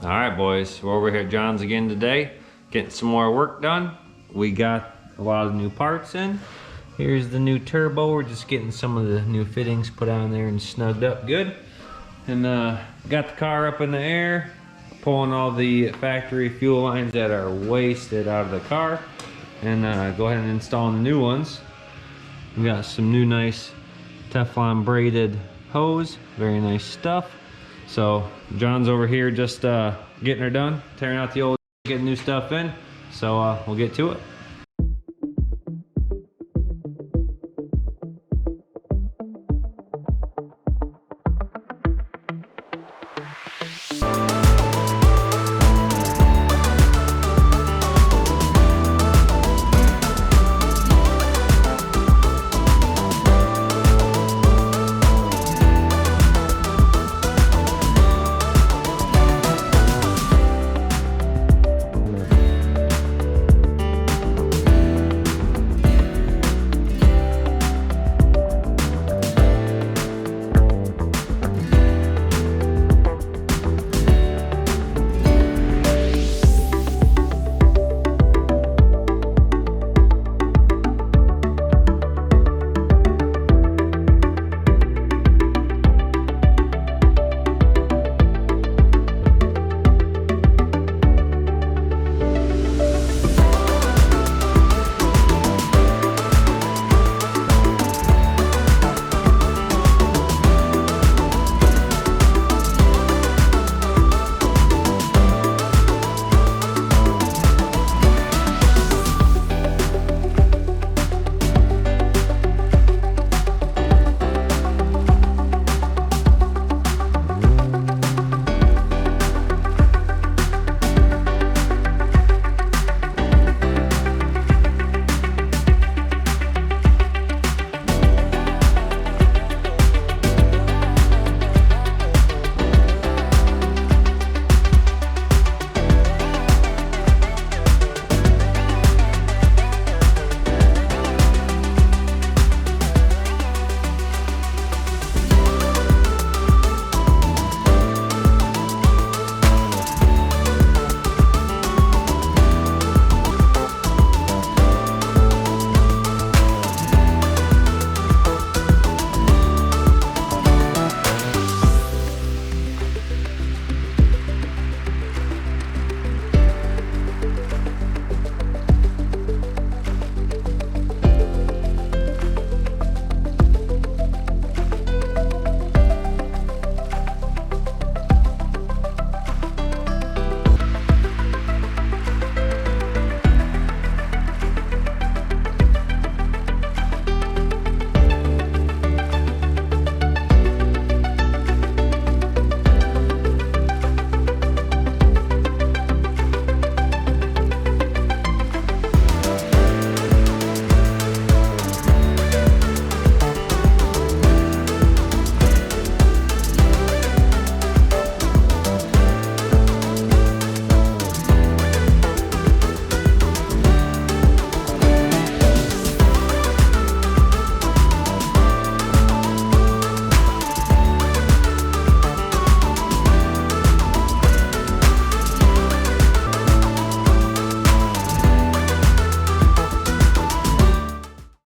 All right, boys, we're over here at John's again today, getting some more work done. We got a lot of new parts in. Here's the new turbo. We're just getting some of the new fittings put on there and snugged up good. And got the car up in the air, pulling all the factory fuel lines that are wasted out of the car, and go ahead and install the new ones. We got some new nice Teflon braided hose, very nice stuff. So John's over here just getting her done, tearing out the old, getting new stuff in. So we'll get to it.